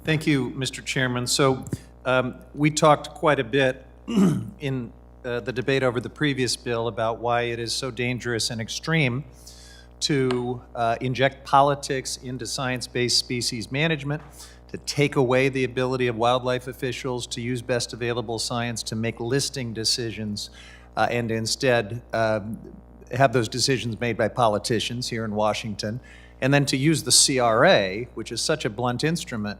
Thank you, Mr. Chairman. So we talked quite a bit in the debate over the previous bill about why it is so dangerous and extreme to inject politics into science-based species management, to take away the ability of wildlife officials to use best available science to make listing decisions, and instead have those decisions made by politicians here in Washington, and then to use the CRA, which is such a blunt instrument,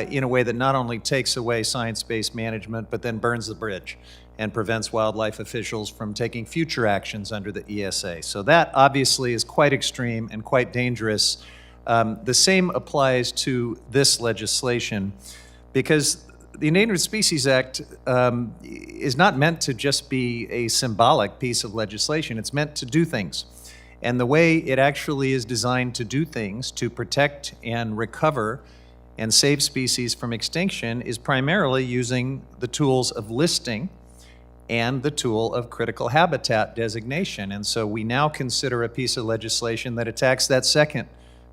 in a way that not only takes away science-based management, but then burns the bridge and prevents wildlife officials from taking future actions under the ESA. So that obviously is quite extreme and quite dangerous. The same applies to this legislation, because the Endangered Species Act is not meant to just be a symbolic piece of legislation. It's meant to do things. And the way it actually is designed to do things, to protect and recover and save species from extinction, is primarily using the tools of listing and the tool of critical habitat designation. And so we now consider a piece of legislation that attacks that second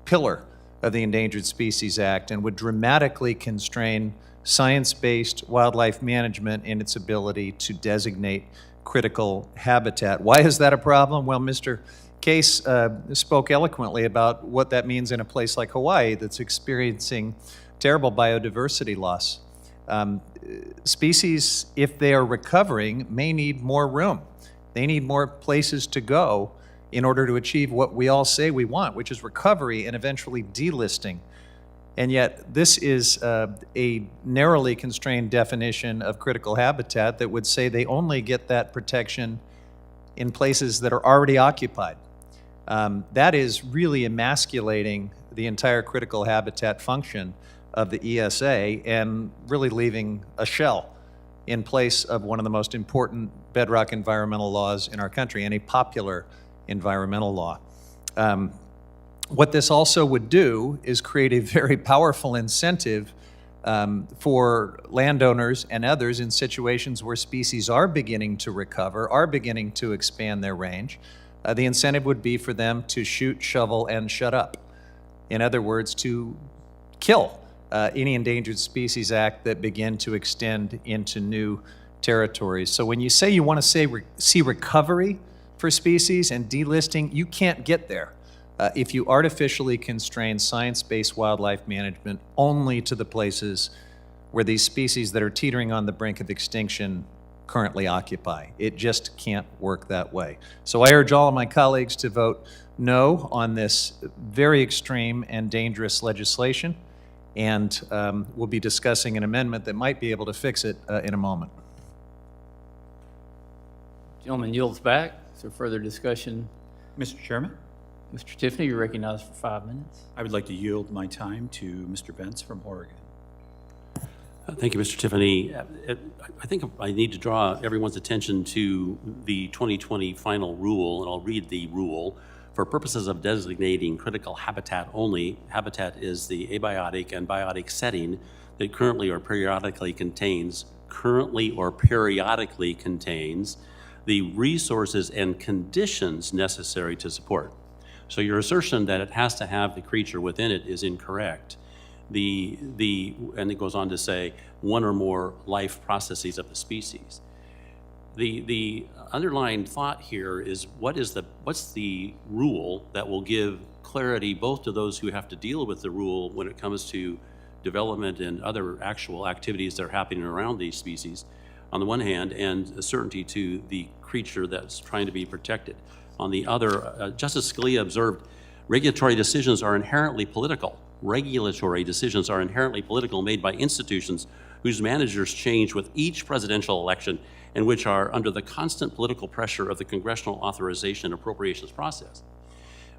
pillar of the Endangered Species Act and would dramatically constrain science-based wildlife management in its ability to designate critical habitat. Why is that a problem? Well, Mr. Case spoke eloquently about what that means in a place like Hawaii that's experiencing terrible biodiversity loss. Species, if they are recovering, may need more room. They need more places to go in order to achieve what we all say we want, which is recovery and eventually delisting. And yet this is a narrowly constrained definition of critical habitat that would say they only get that protection in places that are already occupied. That is really emasculating the entire critical habitat function of the ESA and really leaving a shell in place of one of the most important bedrock environmental laws in our country, and a popular environmental law. What this also would do is create a very powerful incentive for landowners and others in situations where species are beginning to recover, are beginning to expand their range. The incentive would be for them to shoot, shovel, and shut up. In other words, to kill any Endangered Species Act that begin to extend into new territories. So when you say you want to see recovery for species and delisting, you can't get there if you artificially constrain science-based wildlife management only to the places where these species that are teetering on the brink of extinction currently occupy. It just can't work that way. So I urge all of my colleagues to vote no on this very extreme and dangerous legislation, and we'll be discussing an amendment that might be able to fix it in a moment. Gentleman yields back. Is there further discussion? Mr. Chairman, Mr. Tiffany, you're recognized for 5 minutes. I would like to yield my time to Mr. Bentz from Oregon. Thank you, Mr. Tiffany. I think I need to draw everyone's attention to the 2020 final rule, and I'll read the rule. For purposes of designating critical habitat only, habitat is the abiotic and biotic setting that currently or periodically contains the resources and conditions necessary to support. So your assertion that it has to have the creature within it is incorrect. And it goes on to say one or more life processes of the species. The underlying thought here is what's the rule that will give clarity both to those who have to deal with the rule when it comes to development and other actual activities that are happening around these species on the one hand, and a certainty to the creature that's trying to be protected. On the other, Justice Scalia observed, regulatory decisions are inherently political. Regulatory decisions are inherently political, made by institutions whose managers change with each presidential election and which are under the constant political pressure of the congressional authorization and appropriations process.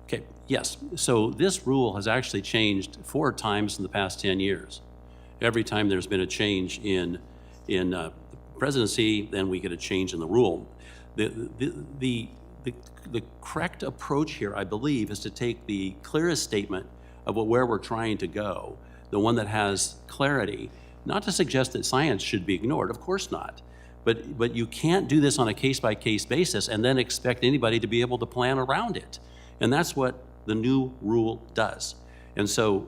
Okay, yes, so this rule has actually changed 4 times in the past 10 years. Every time there's been a change in presidency, then we get a change in the rule. The correct approach here, I believe, is to take the clearest statement of where we're trying to go, the one that has clarity, not to suggest that science should be ignored, of course not, but you can't do this on a case-by-case basis and then expect anybody to be able to plan around it. And that's what the new rule does. And so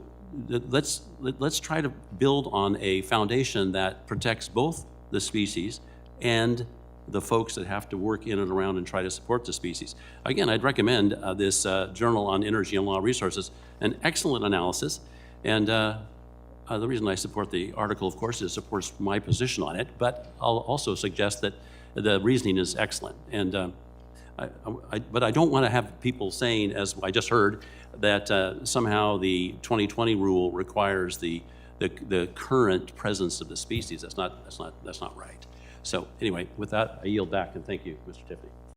let's try to build on a foundation that protects both the species and the folks that have to work in and around and try to support the species. Again, I'd recommend this Journal on Energy and Law Resources, an excellent analysis. And the reason I support the article, of course, is it supports my position on it, but I'll also suggest that the reasoning is excellent. And but I don't want to have people saying, as I just heard, that somehow the 2020 rule requires the current presence of the species. That's not right. So anyway, with that, I yield back and thank you, Mr. Tiffany.